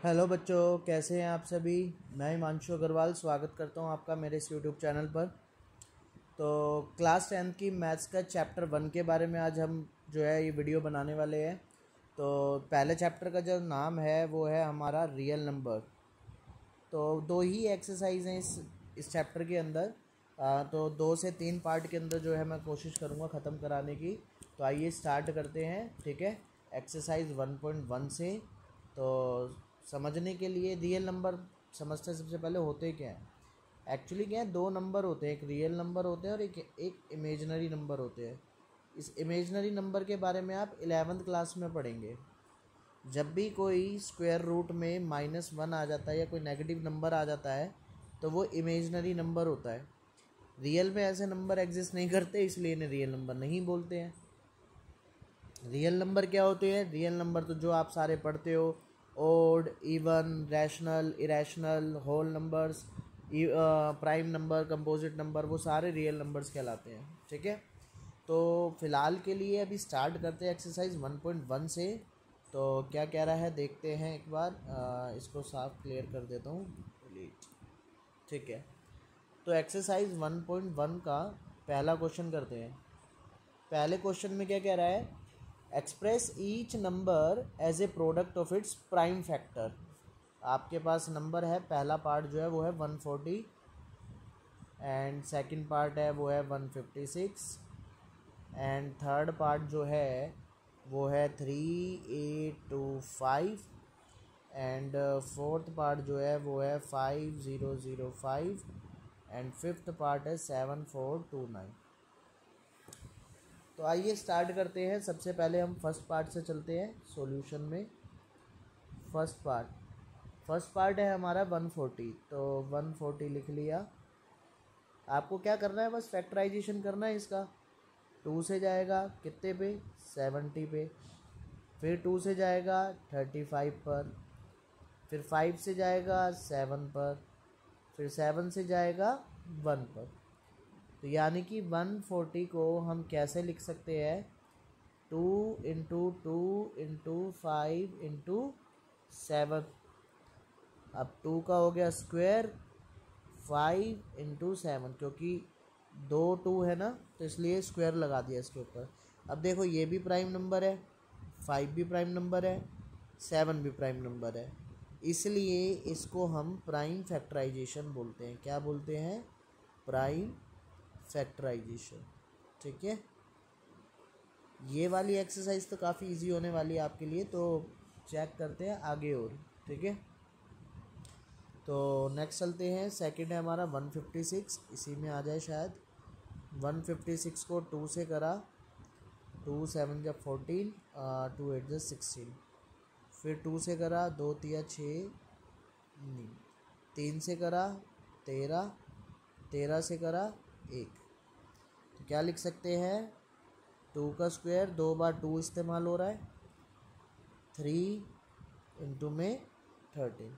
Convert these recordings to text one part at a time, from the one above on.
Hello बच्चों, कैसे हैं आप सभी। मैं हिमांशु अग्रवाल स्वागत करता हूं आपका मेरे इस यूट्यूब चैनल पर। तो क्लास 10th की मैथ्स का चैप्टर 1 के बारे में आज हम जो है ये वीडियो बनाने वाले हैं। तो पहले चैप्टर का जो नाम है वो है हमारा रियल नंबर। तो दो ही एक्सरसाइज हैं इस चैप्टर के अंदर। तो 2 से 3 पार्ट के अंदर जो है मैं कोशिश करूँगा ख़त्म कराने की। तो आइए स्टार्ट करते हैं, ठीक है। एक्सरसाइज 1.1 से तो समझने के लिए रियल नंबर समझते हैं। सबसे पहले होते क्या हैं, एक्चुअली क्या है, 2 नंबर होते हैं, एक रियल नंबर होते हैं और एक इमेजनरी नंबर होते हैं। इस इमेजनरी नंबर के बारे में आप 11th क्लास में पढ़ेंगे। जब भी कोई स्क्वायर रूट में -1 आ जाता है या कोई नेगेटिव नंबर आ जाता है तो वो इमेजनरी नंबर होता है। रियल में ऐसे नंबर एग्जिस्ट नहीं करते, इसलिए इन्हें रियल नंबर नहीं बोलते हैं। रियल नंबर क्या होते हैं? रियल नंबर तो जो आप सारे पढ़ते हो, odd, even, rational, irrational, whole numbers, prime number, composite number, वो सारे रियल नंबर्स कहलाते हैं, ठीक है। तो फ़िलहाल के लिए अभी स्टार्ट करते हैं एक्सरसाइज 1.1 से। तो क्या कह रहा है देखते हैं एक बार। इसको साफ क्लियर कर देता हूँ, ठीक है। तो एक्सरसाइज 1.1 का पहला क्वेश्चन करते हैं। पहले क्वेश्चन में क्या कह रहा है? Express each number as a product of its prime factor. आपके पास नंबर है, पहला पार्ट जो है वो है 140 एंड सेकंड पार्ट है वो है 156 एंड थर्ड पार्ट जो है वो है 3825 एंड फोर्थ पार्ट जो है वो है 5005 एंड फिफ्थ पार्ट है 7429। तो आइए स्टार्ट करते हैं। सबसे पहले हम फर्स्ट पार्ट से चलते हैं सॉल्यूशन में। फर्स्ट पार्ट है हमारा 140, तो 140 लिख लिया। आपको क्या करना है, बस फैक्टराइजेशन करना है इसका। 2 से जाएगा कितने पे? 70 पे। फिर 2 से जाएगा 35 पर। फिर 5 से जाएगा 7 पर। फिर 7 से जाएगा 1 पर। तो यानी कि 140 को हम कैसे लिख सकते हैं? 2 × 2 × 5 × 7। अब 2 का हो गया स्क्वायर, 5 × 7, क्योंकि 2 है ना, तो इसलिए स्क्वायर लगा दिया इसके ऊपर। अब देखो ये भी प्राइम नंबर है, 5 भी प्राइम नंबर है, 7 भी प्राइम नंबर है, इसलिए इसको हम प्राइम फैक्टराइजेशन बोलते हैं। क्या बोलते हैं? प्राइम फैक्टराइजेशन, ठीक है। ये वाली एक्सरसाइज तो काफ़ी इजी होने वाली है आपके लिए, तो चेक करते हैं आगे और, ठीक है। तो नेक्स्ट चलते हैं। सेकंड है हमारा 156, इसी में आ जाए शायद। 156 को 2 से करा, 2 7 जब 14, 2 8 जब 16। फिर 2 से करा, 2 3 6, 3 से करा 13, 13 से करा 1। तो क्या लिख सकते हैं? 2 का स्क्वायर, 2 बार 2 इस्तेमाल हो रहा है, 3 इंटू में 13।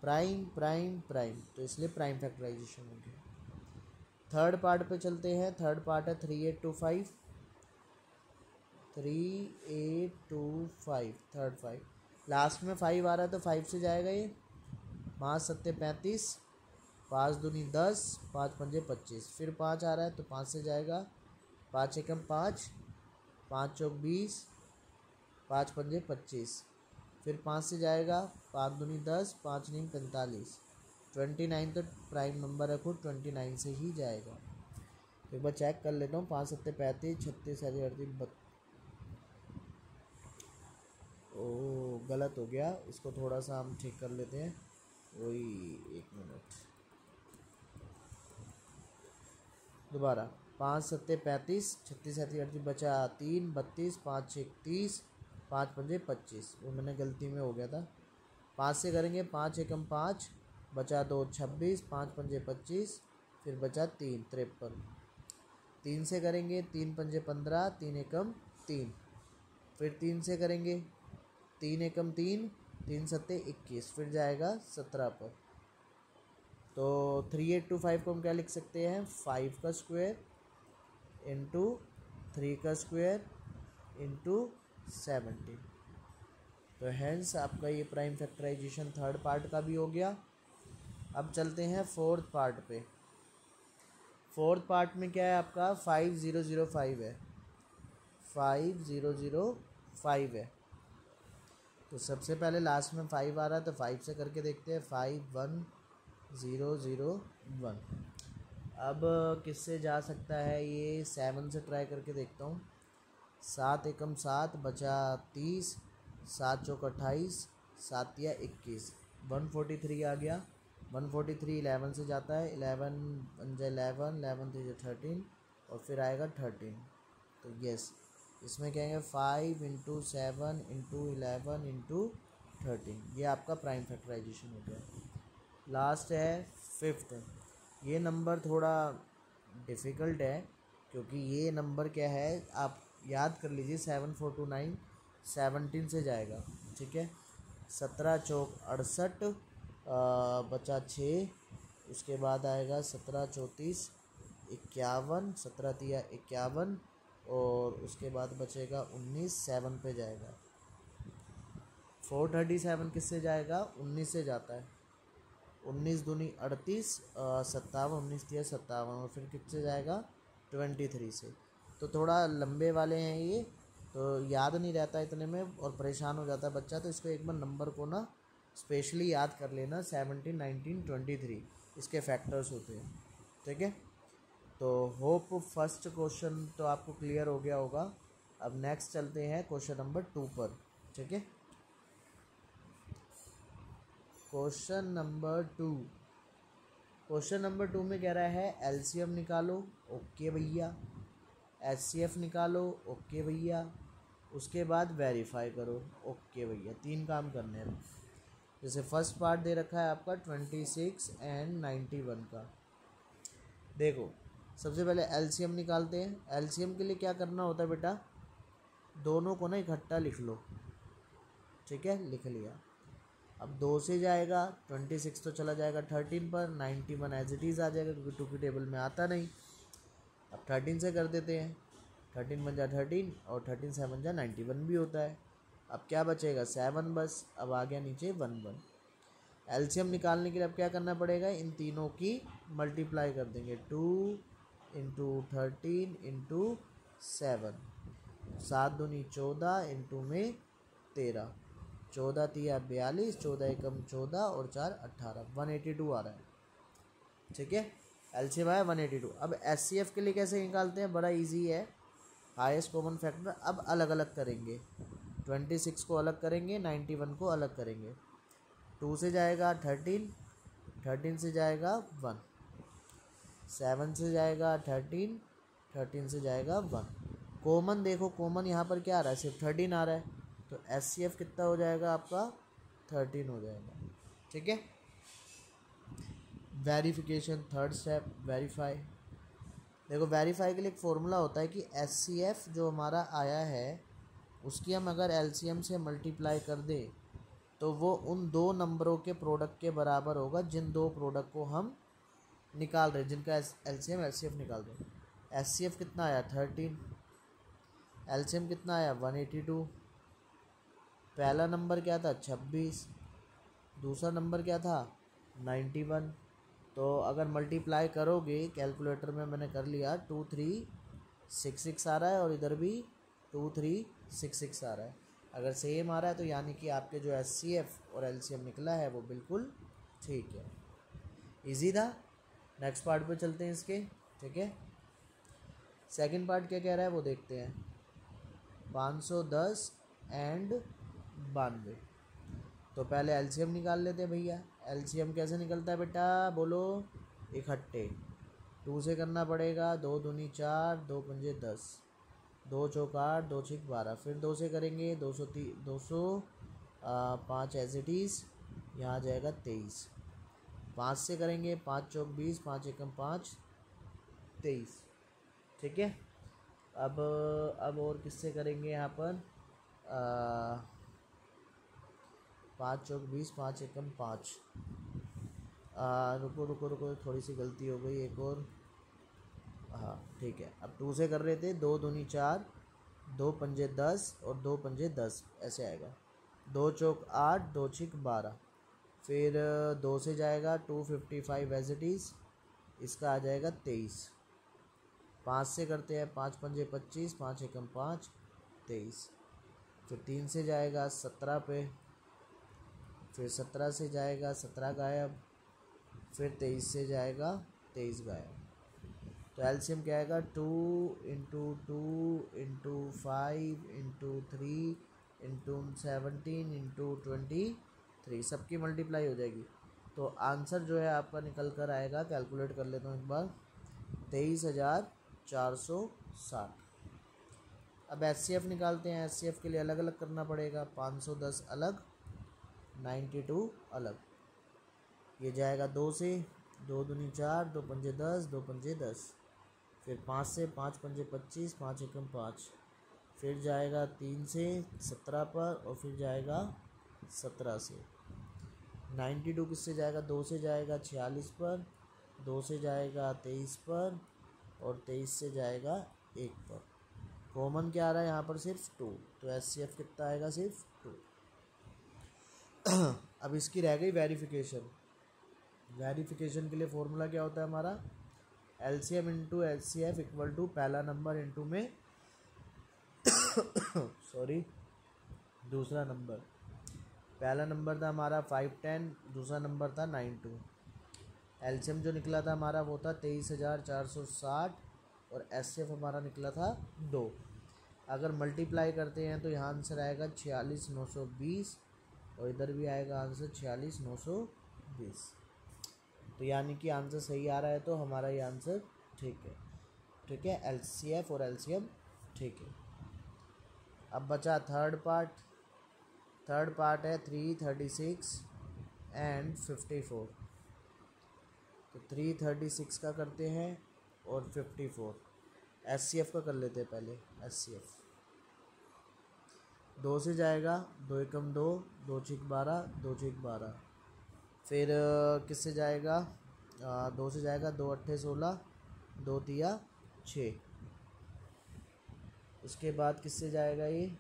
प्राइम प्राइम प्राइम, तो इसलिए प्राइम फैक्टराइजेशन हो गया। थर्ड पार्ट पे चलते हैं। थर्ड पार्ट है 3825, 3825, थर्ड 5। लास्ट में 5 आ रहा है तो 5 से जाएगा ये। 5 7 35, 5 दूनी 10, 5 पंजे 25। फिर 5 आ रहा है तो 5 से जाएगा, 5 एकम 5, 5 चौक 20, 5 पंजे 25। फिर 5 से जाएगा, 5 दूनी 10, 5 नीम 45। 29 तो प्राइम नंबर है खुद, 29 से ही जाएगा। एक बार चेक कर लेता हूँ। 5 7 35, 36 38 ओ गलत हो गया, इसको थोड़ा सा हम ठीक कर लेते हैं। वही, 1 मिनट, दोबारा। 5 7 35, 36 38 बचा 3 32, 5 6 30, 5 पंजे 25। वो मैंने गलती में हो गया था। 5 से करेंगे, 5 एकम 5, बचा 2 26, 5 पंजे 25, फिर बचा 3 53। 3 से करेंगे, 3 पंजे 15, 3 एकम 3। फिर 3 से करेंगे, 3 एकम 3, 3 सत्ते 21, फिर जाएगा 17 पर। तो 3825 को हम क्या लिख सकते हैं? 5 का स्क्वायर इंटू 3 का स्क्वायर इंटू 17। तो हैंस आपका ये प्राइम फैक्टराइजेशन थर्ड पार्ट का भी हो गया। अब चलते हैं फोर्थ पार्ट पे। फोर्थ पार्ट में क्या है आपका 5005 है, 5005 है। तो सबसे पहले लास्ट में 5 आ रहा है तो 5 से करके देखते हैं, 51001। अब किससे जा सकता है ये, 7 से ट्राई करके देखता हूँ। 7 एकम 7 बचा 30, 7 चौक 28, 7 या 21, 143 आ गया। 143 11 से जाता है, 11 पंजा 11, 11 3 13 और फिर आएगा 13। तो यस, इसमें कहेंगे 5 इंटू 7 इंटू 11 इंटू 13, ये आपका प्राइम फैक्टराइजेशन हो गया। लास्ट है फिफ्थ। ये नंबर थोड़ा डिफ़िकल्ट है क्योंकि ये नंबर क्या है, आप याद कर लीजिए 7429 17 से जाएगा, ठीक है। 17 चौक 68, बचा 6, उसके बाद आएगा 17 34 51, 17 तिया 51 और उसके बाद बचेगा 19, 7 पे जाएगा। 437 किससे जाएगा, 19 से जाता है, 19 दूनी 38, 57, 19 तिया 57 और फिर किससे जाएगा 23 से। तो थोड़ा लंबे वाले हैं ये, तो याद नहीं रहता इतने में और परेशान हो जाता है बच्चा। तो इसको एक बार नंबर को ना स्पेशली याद कर लेना, 17 19 23 इसके फैक्टर्स होते हैं, ठीक है। तो होप फर्स्ट क्वेश्चन तो आपको क्लियर हो गया होगा। अब नेक्स्ट चलते हैं क्वेश्चन नंबर 2 पर, ठीक है। क्वेश्चन नंबर 2, क्वेश्चन नंबर 2 में कह रहा है एलसीएम निकालो, ओके भैया। एचसीएफ निकालो, ओके भैया। उसके बाद वेरीफाई करो, ओके भैया। 3 काम करने हैं। जैसे फर्स्ट पार्ट दे रखा है आपका 26 एंड 91 का। देखो सबसे पहले एलसीएम निकालते हैं। एलसीएम के लिए क्या करना होता है बेटा, दोनों को ना इकट्ठा लिख लो, ठीक है, लिख लिया। अब 2 से जाएगा 26 तो चला जाएगा 13 पर, 91 एज इट इज़ आ जाएगा क्योंकि 2 की टेबल में आता नहीं। अब 13 से कर देते हैं, 13 बन जा 13 और 13 7 जा 91 भी होता है। अब क्या बचेगा 7 बस। अब आ गया नीचे 1 1। एलसीएम निकालने के लिए अब क्या करना पड़ेगा, इन तीनों की मल्टीप्लाई कर देंगे, 2 इंटू 13 इंटू 7, 7 दूनी 14 इंटू में 13, 14 तिया 42, 14 एकम 14 और 4 18, 182 आ रहा है, ठीक है। एलसीएम आया 182। अब एचसीएफ के लिए कैसे निकालते हैं, बड़ा इजी है, हाईएस्ट कॉमन फैक्टर अब अलग अलग करेंगे। 26 को अलग करेंगे, 91 को अलग करेंगे। 2 से जाएगा 13, 13 से जाएगा 1, 7 से जाएगा 13, 13 से जाएगा 1। कॉमन देखो, कॉमन यहाँ पर क्या आ रहा है, सिर्फ 13 आ रहा है, तो एचसीएफ कितना हो जाएगा आपका 13 हो जाएगा, ठीक है। Verification third step, verify. देखो वेरीफाई के लिए एक फॉर्मूला होता है कि एचसीएफ जो हमारा आया है उसकी हम अगर एलसीएम से मल्टीप्लाई कर दे तो वो उन दो नंबरों के प्रोडक्ट के बराबर होगा जिन दो प्रोडक्ट को हम निकाल रहे हैं, जिनका एलसीएम एचसीएफ निकाल रहे हैं। एचसीएफ कितना आया 13, एलसीएम कितना आया 182। पहला नंबर क्या था 26, दूसरा नंबर क्या था 91। तो अगर मल्टीप्लाई करोगे कैलकुलेटर में मैंने कर लिया, 2366 आ रहा है और इधर भी 2366 आ रहा है। अगर सेम आ रहा है तो यानी कि आपके जो एचसीएफ और एलसीएम निकला है वो बिल्कुल ठीक है। इजी था। नेक्स्ट पार्ट पे चलते हैं इसके, ठीक है। सेकंड पार्ट क्या कह रहा है वो देखते हैं। 510 एंड 92। तो पहले एलसीएम निकाल लेते हैं भैया। एलसीएम कैसे निकलता है बेटा, बोलो, इकट्ठे 2 से करना पड़ेगा, 2 दूनी 4, 2 पंजे 10, 2 चौक 8, 2 छिक 12, फिर 2 से करेंगे 200 5 एज इट इज़, यहाँ जाएगा 23। 5 से करेंगे 5 चौक 20, 5 एकम 5, 23, ठीक है। अब और किससे करेंगे यहाँ पर, 5 चौक 20, 5 एकम 5, रुको रुको रुको, थोड़ी सी गलती हो गई, एक और, हाँ ठीक है। अब 2 से कर रहे थे, 2 दूनी 4, 2 पंजे 10 और 2 पंजे 10, ऐसे आएगा। दो चौक 8, दो छिक 12। फिर 2 से जाएगा 255 एज इट इज़, इसका आ जाएगा 23। 5 से करते हैं, 5 पंजे 25, 5 एकम 5, 23। फिर 3 से जाएगा 17 पे, फिर 17 से जाएगा 17 गायब, फिर 23 से जाएगा 23 गायब। तो एलसीएम क्या आएगा 2 into 2 into 5 into 3 into 17 into 23, सबकी मल्टीप्लाई हो जाएगी। तो आंसर जो है आपका निकल कर आएगा, कैलकुलेट कर लेता हूँ एक बार, 23,460। अब एचसीएफ निकालते हैं। एचसीएफ के लिए अलग अलग करना पड़ेगा, 510 अलग, 92 अलग। ये जाएगा 2 से, 2 दूनी 4, 2 पंजे 10, 2 पंजे 10। फिर 5 से, 5 पंजे 25, 5 एकम 5। फिर जाएगा 3 से 17 पर, और फिर जाएगा 17 से। 92 किससे जाएगा, 2 से जाएगा 46 पर, 2 से जाएगा 23 पर, और 23 से जाएगा 1 पर। कॉमन क्या आ रहा है यहाँ पर, सिर्फ 2। तो एचसीएफ कितना आएगा, सिर्फ 2। अब इसकी रह गई वेरिफिकेशन। वेरिफिकेशन के लिए फॉर्मूला क्या होता है हमारा, LCM into HCF equal to पहला नंबर इंटू में सॉरी दूसरा नंबर। पहला नंबर था हमारा 510, दूसरा नंबर था 92। एलसीएम जो निकला था हमारा वो था 23,460, और एचसीएफ हमारा निकला था 2। अगर मल्टीप्लाई करते हैं तो यहाँ आंसर आएगा 46,920, और इधर भी आएगा आंसर 46,920। तो यानी कि आंसर सही आ रहा है, तो हमारा ये आंसर ठीक है। ठीक है, एलसीएफ और एलसीएम ठीक है। अब बचा थर्ड पार्ट। थर्ड पार्ट है 336 एंड 54। तो 336 का करते हैं और 54। एचसीएफ का कर लेते हैं पहले। एचसीएफ 2 से जाएगा, 2 एकम 2, 2 छिक 12, 2 छिक 12। फिर किससे जाएगा, 2 से जाएगा 2 अट्ठे 16, 2 तिया 6। उसके बाद किससे जाएगा ये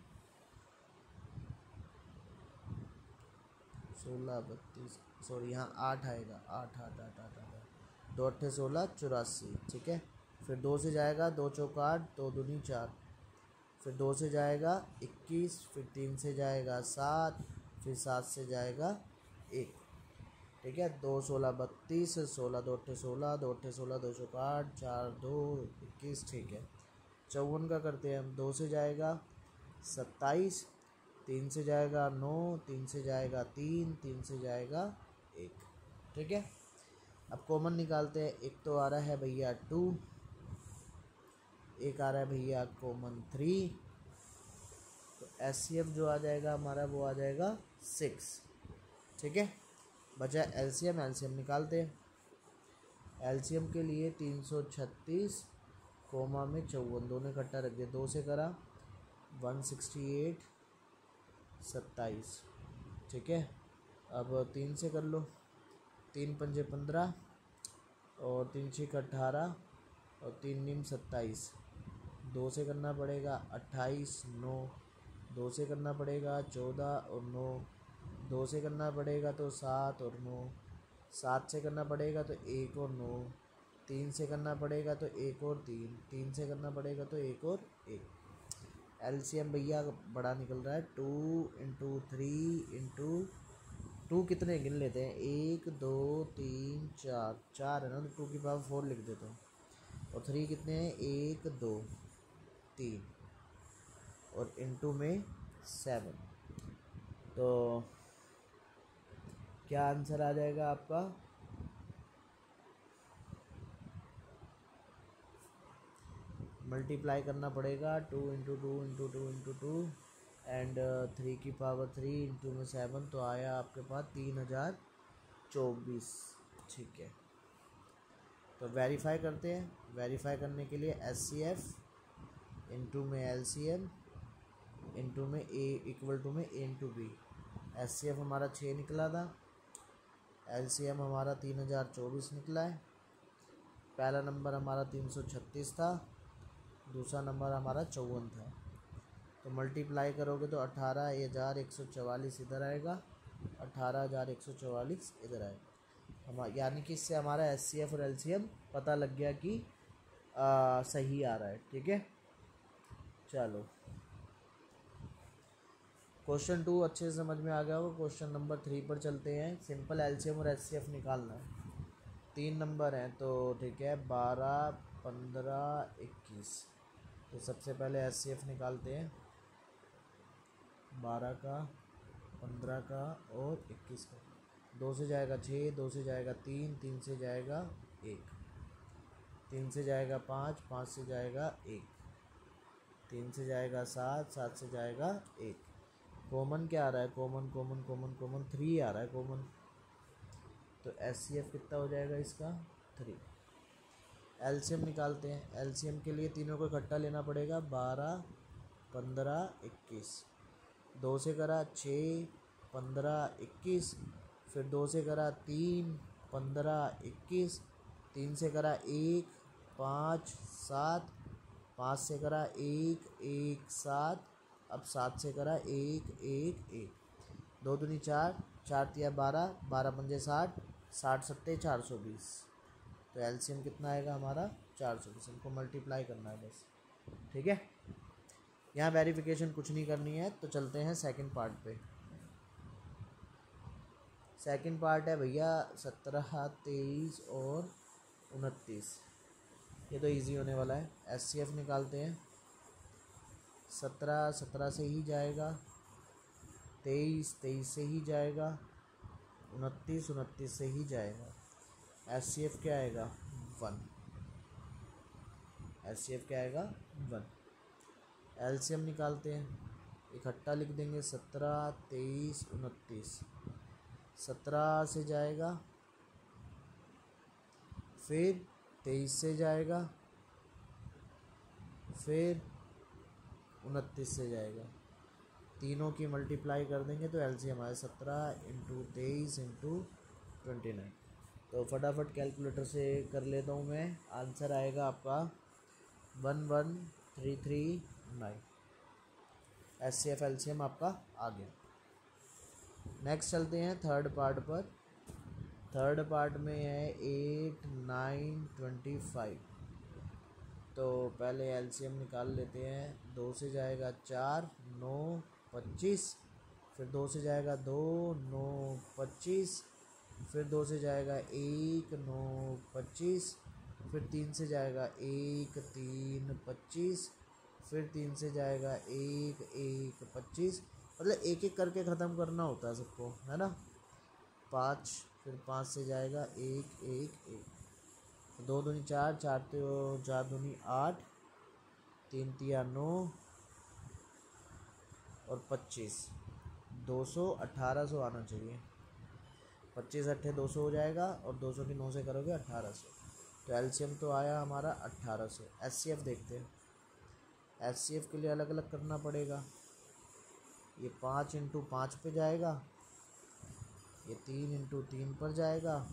16 32, सॉरी यहाँ 8 आएगा, 8 8 8 8 8, 2 अट्ठे 16 84। ठीक है। फिर 2 से जाएगा 2 चौक 8, 2 दूनी 4। फिर 2 से जाएगा 21, फिर 3 से जाएगा 7, फिर 7 से जाएगा 1। ठीक है। 2 16 32, 16 2 अट्ठे 16, 2 अट्ठे 16, 2 चौक 8, 4 2 21। ठीक है। 54 का करते हैं हम। 2 से जाएगा 27, 3 से जाएगा 9, 3 से जाएगा 3, 3 से जाएगा 1। ठीक है। अब कॉमन निकालते हैं। एक तो आ रहा है भैया 2, एक आ रहा है भैया कॉमन 3। तो एचसीएफ जो आ जाएगा हमारा वो आ जाएगा 6। ठीक है। बचा एलसीएम। एलसीएम निकालते हैं। एलसीएम के लिए 336 कोमा में 54, दोनों इकट्ठा रख दिया। 2 से करा 168 27। ठीक है। अब 3 से कर लो, 3 पंजे 15, और 3 छिक 18, और 3 नीम 27। 2 से करना पड़ेगा 28 9, 2 से करना पड़ेगा 14 और 9, 2 से करना पड़ेगा तो 7 और 9, 7 से करना पड़ेगा तो 1 और 9, 3 से करना पड़ेगा तो 1 और 3, 3 से करना पड़ेगा तो 1 और 1। एलसीएम भैया बड़ा निकल रहा है 2 इंटू 3 इंटू 2 कितने गिन लेते हैं, 1 2 3 4, 4 है ना, तो 2 की पावर 4 लिख देता हूँ। और 3 कितने हैं, 1 2 3, और इंटू में 7। तो क्या आंसर आ जाएगा आपका, मल्टीप्लाई करना पड़ेगा 2 इंटू 2 इंटू 2 इंटू 2 एंड 3 की पावर 3 इंटू में 7, तो आया आपके पास 3024। ठीक है। तो वेरीफाई करते हैं। वेरीफाई करने के लिए एचसीएफ इंटू में एलसीएम इंटू में ए इक्वल टू में ए इंटू बी। एचसीएफ हमारा 6 निकला था, एलसीएम हमारा 3024 निकला है। पहला नंबर हमारा 336 था, दूसरा नंबर हमारा 54 था। तो मल्टीप्लाई करोगे तो 18,144 इधर आएगा, 18,144 इधर आएगा। हम यानी कि इससे हमारा एचसीएफ और एलसीएम पता लग गया कि सही आ रहा है। ठीक है, चलो क्वेश्चन 2 अच्छे से समझ में आ गया होगा। क्वेश्चन नंबर 3 पर चलते हैं। सिंपल एलसीएम और एचसीएफ निकालना है। 3 नंबर हैं तो ठीक है, 12, 15, 21। तो सबसे पहले एचसीएफ निकालते हैं, 12 का, 15 का और 21 का। 2 से जाएगा 6, 2 से जाएगा 3, 3 से जाएगा 1, 3 से जाएगा 5, 5 से जाएगा 1, 3 से जाएगा 7, 7 से जाएगा 1। कॉमन क्या आ रहा है? कॉमन कॉमन कॉमन कॉमन 3 आ रहा है कॉमन। तो एचसीएफ कितना हो जाएगा इसका? 3। एलसीएम निकालते हैं। एलसीएम के लिए तीनों को इकट्ठा लेना पड़ेगा, 12, 15, 21। 2 से करा 6, 15, 21, फिर 2 से करा 3, 15, 21, 3 से करा 1, 5, 7, 5 से करा 1, 1, 7, अब 7 से करा 1, 1, 1, 2 दूनी 4, 4 तिया 12, 12 पंजे 60, 60 सत्ते 420। तो एलसीएम कितना आएगा हमारा? 420। इनको मल्टीप्लाई करना है बस। ठीक है, यहाँ वेरिफिकेशन कुछ नहीं करनी है। तो चलते हैं सेकंड पार्ट पे। सेकंड पार्ट है भैया 17, 23 और 29। ये तो इजी होने वाला है। एचसीएफ निकालते हैं। 17, 17 से ही जाएगा, 23, 23 से ही जाएगा, 29, 29 से ही जाएगा। एचसीएफ क्या आएगा? 1। एचसीएफ क्या आएगा? 1। एलसीएम निकालते हैं, इकट्ठा लिख देंगे। 17, 23, 29। 17 से जाएगा, फिर 23 से जाएगा, फिर 29 से जाएगा। तीनों की मल्टीप्लाई कर देंगे तो एलसीएम आया 17 × 23 × 29। तो फटाफट कैलकुलेटर से कर लेता हूँ मैं। आंसर आएगा आपका 11339। एचसीएफ एलसीएम आपका आ गया। नेक्स्ट चलते हैं थर्ड पार्ट पर। थर्ड पार्ट में है 8, 9, 25। तो पहले एलसीएम निकाल लेते हैं। 2 से जाएगा 4, 9, 25, फिर 2 से जाएगा 2, 9, 25, फिर 2 से जाएगा 1, 9, 25, फिर 3 से जाएगा 1, 3, 25, फिर 3 से जाएगा 1, 1, 25। मतलब एक एक करके ख़त्म करना होता है सबको, है ना। 5, फिर 5 से जाएगा 1, 1, 1। 2 दूनी 4, 4 तो 4 दूनी 8, 3 तिया 9 और 25। 200, 1800 आना चाहिए। 25 अट्ठे 200 हो जाएगा और 200 की 9 से करोगे 1800। तो एलसीएम तो आया हमारा 1800। एचसीएफ देखते हैं। एचसीएफ के लिए अलग अलग करना पड़ेगा। ये 5 × 5 पे जाएगा, ये 3 × 3 पर जाएगा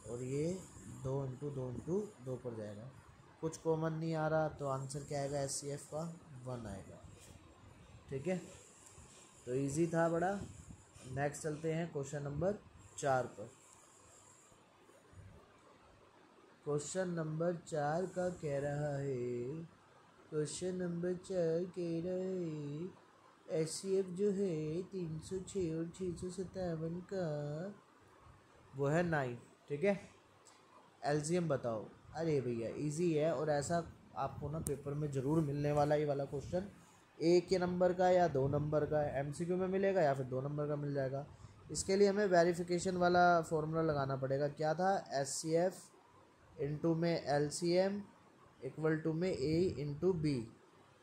और ये 2 × 2 × 2 पर जाएगा। कुछ कॉमन नहीं आ रहा तो आंसर क्या आएगा? एचसीएफ का 1 आएगा। ठीक है, तो इजी था बड़ा। नेक्स्ट चलते हैं क्वेश्चन नंबर 4 पर। क्वेश्चन नंबर 4 का कह रहा है, क्वेश्चन नंबर 4 कह रहा है एचसीएफ जो है 306 और 657 का वो है 9। ठीक है, एलसीएम बताओ। अरे भैया इजी है, और ऐसा आपको ना पेपर में ज़रूर मिलने वाला ये वाला क्वेश्चन। 1 के नंबर का या 2 नंबर का एमसीक्यू में मिलेगा या फिर 2 नंबर का मिल जाएगा। इसके लिए हमें वेरिफिकेशन वाला फॉर्मूला लगाना पड़ेगा। क्या था? एचसीएफ इंटू में एलसीएम इक्वल टू में ए इंटू बी।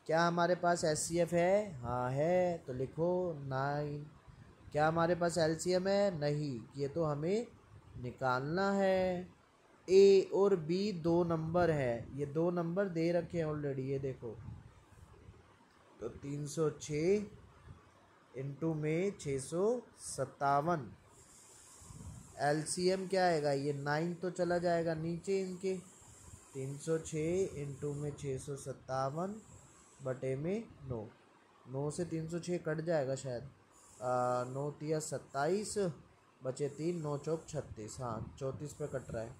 क्या हमारे पास एचसीएफ है? हाँ है, तो लिखो 9। क्या हमारे पास एलसीएम है? नहीं, ये तो हमें निकालना है। ए और बी 2 नंबर है, ये 2 नंबर दे रखे हैं ऑलरेडी, ये देखो। तो 306 इंटू में 657। एलसीएम क्या आएगा? ये 9 तो चला जाएगा नीचे इनके। 306 इंटू में 657 बटे में 9। 9 से 306 कट जाएगा शायद। 9 तिया 27, बचे 3, 9 चौक 36, हाँ 34 पे कट रहा है।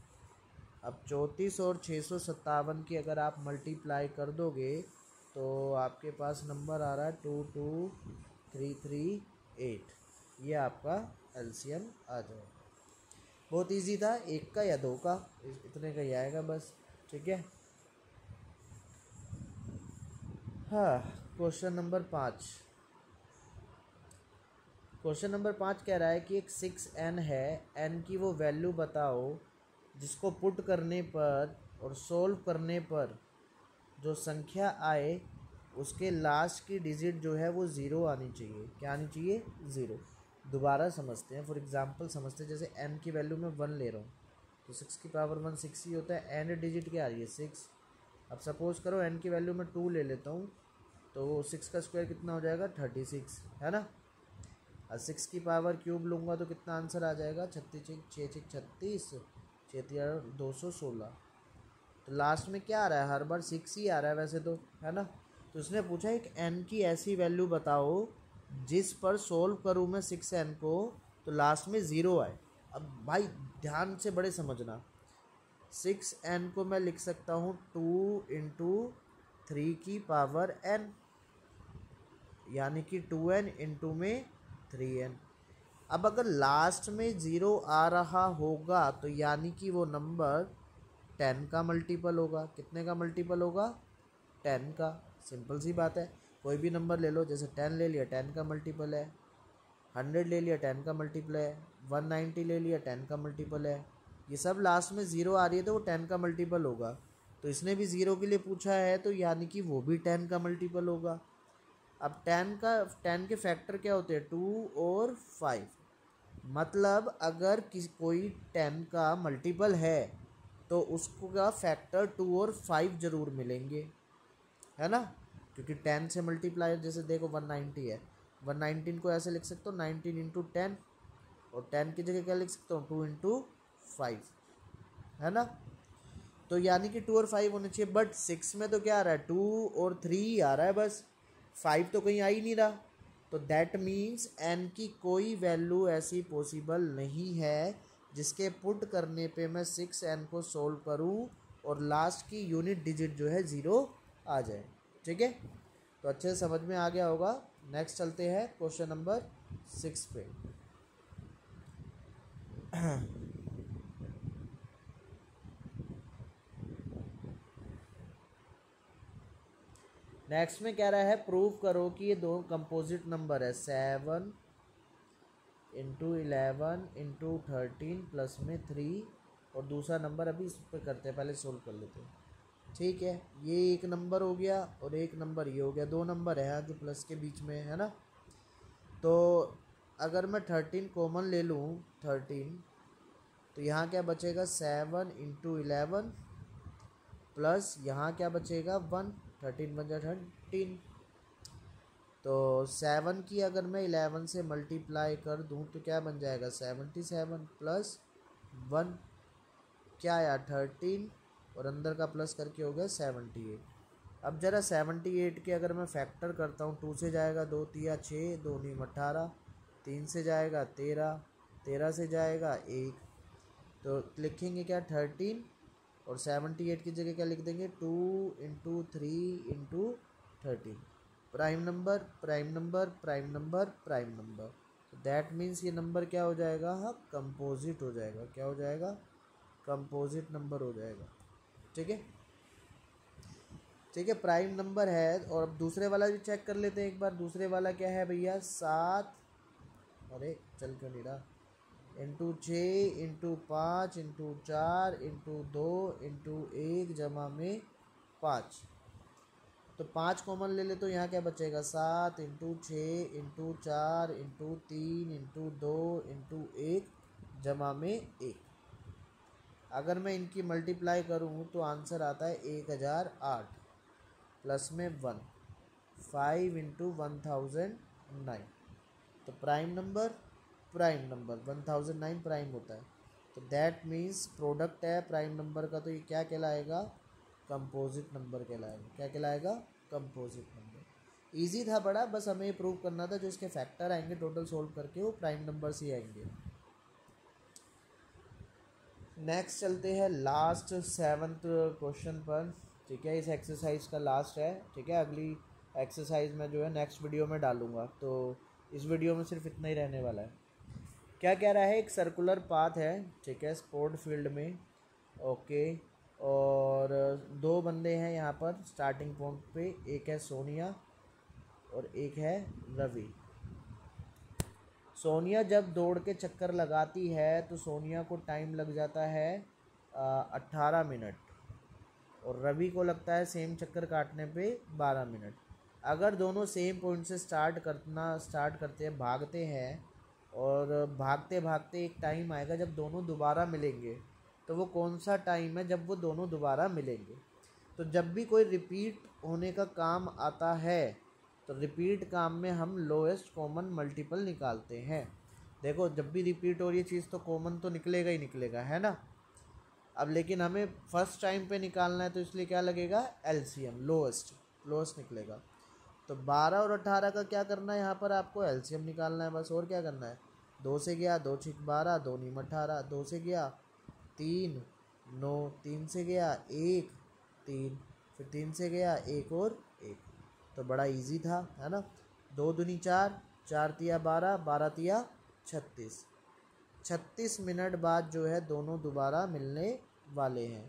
अब 34 और 657 की अगर आप मल्टीप्लाई कर दोगे तो आपके पास नंबर आ रहा है 22338। ये आपका एलसीएम आ जाएगा। बहुत इजी था, एक का या दो का, इतने का ही आएगा बस। ठीक है। हाँ, क्वेश्चन नंबर 5। क्वेश्चन नंबर 5 कह रहा है कि एक 6n है, n की वो वैल्यू बताओ जिसको पुट करने पर और सोल्व करने पर जो संख्या आए उसके लास्ट की डिजिट जो है वो ज़ीरो आनी चाहिए। क्या आनी चाहिए? ज़ीरो। दोबारा समझते हैं, फॉर एग्जांपल समझते हैं, जैसे n की वैल्यू मैं 1 ले रहा हूँ तो 6 की पावर 1 6 ही होता है। एंड डिजिट क्या आ रही है? 6। अब सपोज़ करो n की वैल्यू मैं 2 ले लेता हूँ तो 6 का स्क्वायर कितना हो जाएगा? 36, है ना। और 6 की पावर क्यूब लूँगा तो कितना आंसर आ जाएगा? 36 6 6 36, 6 216। तो लास्ट में क्या आ रहा है? हर बार 6 ही आ रहा है वैसे तो, है ना। तो उसने पूछा एक n की ऐसी वैल्यू बताओ जिस पर सोल्व करूँ मैं 6n को तो लास्ट में ज़ीरो आए। अब भाई ध्यान से बड़े समझना, 6n को मैं लिख सकता हूँ 2 इंटू 3 की पावर n, यानी कि 2n इंटू में 3n। अब अगर लास्ट में ज़ीरो आ रहा होगा तो यानी कि वो नंबर 10 का मल्टीपल होगा। कितने का मल्टीपल होगा? 10 का। सिंपल सी बात है, कोई भी नंबर ले लो, जैसे 10 ले लिया 10 का मल्टीपल है, 100 ले लिया 10 का मल्टीपल है, 190 ले लिया 10 का मल्टीपल है। ये सब लास्ट में ज़ीरो आ रही है तो वो 10 का मल्टीपल होगा। तो इसने भी ज़ीरो के लिए पूछा है तो यानी कि वो भी 10 का मल्टीपल होगा। अब 10 के फैक्टर क्या होते हैं? 2 और 5। मतलब अगर कोई 10 का मल्टीपल है तो उसको का फैक्टर 2 और 5 ज़रूर मिलेंगे, है ना। क्योंकि 10 से मल्टीप्लाई, जैसे देखो 190 है, 119 को ऐसे लिख सकते हो 19 इंटू 10, और 10 की जगह क्या लिख सकता हूँ? 2 इंटू 5, है ना। तो यानी कि 2 और 5 होने चाहिए, बट 6 में तो क्या आ रहा है? 2 और 3 ही आ रहा है बस, 5 तो कहीं आ ही नहीं रहा। तो दैट मीन्स n की कोई वैल्यू ऐसी पॉसिबल नहीं है जिसके पुट करने पे मैं 6n को सोल्व करूं और लास्ट की यूनिट डिजिट जो है ज़ीरो आ जाए। ठीक है, तो अच्छे से समझ में आ गया होगा। नेक्स्ट चलते हैं क्वेश्चन नंबर 6 पे। नेक्स्ट में कह रहा है प्रूव करो कि ये दो कंपोजिट नंबर है, 7 इंटू 11 इंटू 13 प्लस में 3, और दूसरा नंबर अभी इस पर करते हैं, पहले सोल्व कर लेते हैं। ठीक है, ये एक नंबर हो गया और एक नंबर ये हो गया, दो नंबर है जो प्लस के बीच में है ना। तो अगर मैं 13 कॉमन ले लूँ 13, तो यहाँ क्या बचेगा? 7 इंटू 11 प्लस यहाँ क्या बचेगा? 1। 13 बन जाए 13। तो 7 की अगर मैं 11 से मल्टीप्लाई कर दूं तो क्या बन जाएगा? 77 प्लस 1, क्या यार 13, और अंदर का प्लस करके हो गया 78। अब ज़रा 78 के अगर मैं फैक्टर करता हूँ, 2 से जाएगा 2 तिया 6, 2 नी 18, 3 से जाएगा 13, 13 से जाएगा 1, तो लिखेंगे क्या? 13, और 78 की जगह क्या लिख देंगे? 2 into 3 into 13। Prime number, prime number, prime number, prime number. तो दैट मीन्स ये नंबर क्या हो जाएगा? हाँ, कंपोजिट हो जाएगा। क्या हो जाएगा? कंपोजिट नंबर हो जाएगा। ठीक है, ठीक है, प्राइम नंबर है। और अब दूसरे वाला भी चेक कर लेते हैं एक बार। दूसरे वाला क्या है भैया? 7, अरे चल क्यों नहीं रहा, into 6 into 5 into 4 into 2 into 1 जमा में 5। तो 5 कॉमन ले ले तो यहाँ क्या बचेगा? 7 into 6 into 4 into 3 into 2 into 1 जमा में 1। अगर मैं इनकी मल्टीप्लाई करूँ तो आंसर आता है 1008 प्लस में 1, 5 इंटू 1009। तो prime number, prime number 1009 prime होता है। तो दैट मीन्स प्रोडक्ट है प्राइम नंबर का, तो ये क्या कहलाएगा? कंपोजिट नंबर कहलाएगा। क्या कहलाएगा? Composite number. इजी था बड़ा, बस हमें ये प्रूव करना था जो इसके फैक्टर आएंगे टोटल सोल्व करके वो प्राइम नंबर्स ही आएंगे। नेक्स्ट चलते हैं लास्ट 7th क्वेश्चन पर, ठीक है। इस एक्सरसाइज का लास्ट है, ठीक है। अगली एक्सरसाइज में जो है नेक्स्ट वीडियो में डालूंगा, तो इस वीडियो में सिर्फ इतना ही रहने वाला है। क्या कह रहा है, एक सर्कुलर पाथ है, ठीक है, स्पोर्ट फील्ड में, ओके। और दो बंदे हैं यहाँ पर स्टार्टिंग पॉइंट पे, एक है सोनिया और एक है रवि। सोनिया जब दौड़ के चक्कर लगाती है तो सोनिया को टाइम लग जाता है 18 मिनट, और रवि को लगता है सेम चक्कर काटने पे 12 मिनट। अगर दोनों सेम पॉइंट से स्टार्ट करते हैं, भागते हैं, और भागते भागते एक टाइम आएगा जब दोनों दोबारा मिलेंगे, तो वो कौन सा टाइम है जब वो दोनों दोबारा मिलेंगे। तो जब भी कोई रिपीट होने का काम आता है तो रिपीट काम में हम लोएस्ट कॉमन मल्टीपल निकालते हैं। देखो जब भी रिपीट हो रही है चीज़ तो कॉमन तो निकलेगा ही निकलेगा, है ना। अब लेकिन हमें फर्स्ट टाइम पे निकालना है तो इसलिए क्या लगेगा, एलसीएम, लोएस्ट निकलेगा। तो 12 और 18 का क्या करना है, यहाँ पर आपको एलसीएम निकालना है बस, और क्या करना है। 2 से गया 2 छिक 12, 2 नीम 18, 2 से गया 3 9, 3 से गया 1 3, फिर 3 से गया 1 और 1। तो बड़ा इजी था, है ना। 2 दूनी 4, 4 तिया 12, 12 तिया 36। 36 मिनट बाद जो है दोनों दोबारा मिलने वाले हैं।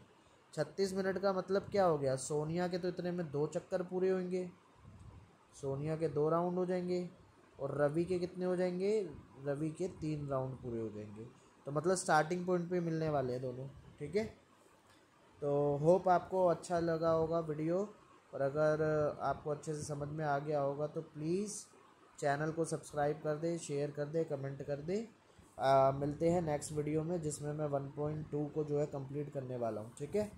36 मिनट का मतलब क्या हो गया, सोनिया के तो इतने में 2 चक्कर पूरे होंगे, सोनिया के 2 राउंड हो जाएंगे, और रवि के कितने हो जाएंगे, रवि के 3 राउंड पूरे हो जाएंगे। तो मतलब स्टार्टिंग पॉइंट पे मिलने वाले हैं दोनों, ठीक है। तो होप आपको अच्छा लगा होगा वीडियो, और अगर आपको अच्छे से समझ में आ गया होगा तो प्लीज़ चैनल को सब्सक्राइब कर दे, शेयर कर दे, कमेंट कर दे। मिलते हैं नेक्स्ट वीडियो में जिसमें मैं 1.2 को जो है कंप्लीट करने वाला हूँ, ठीक है।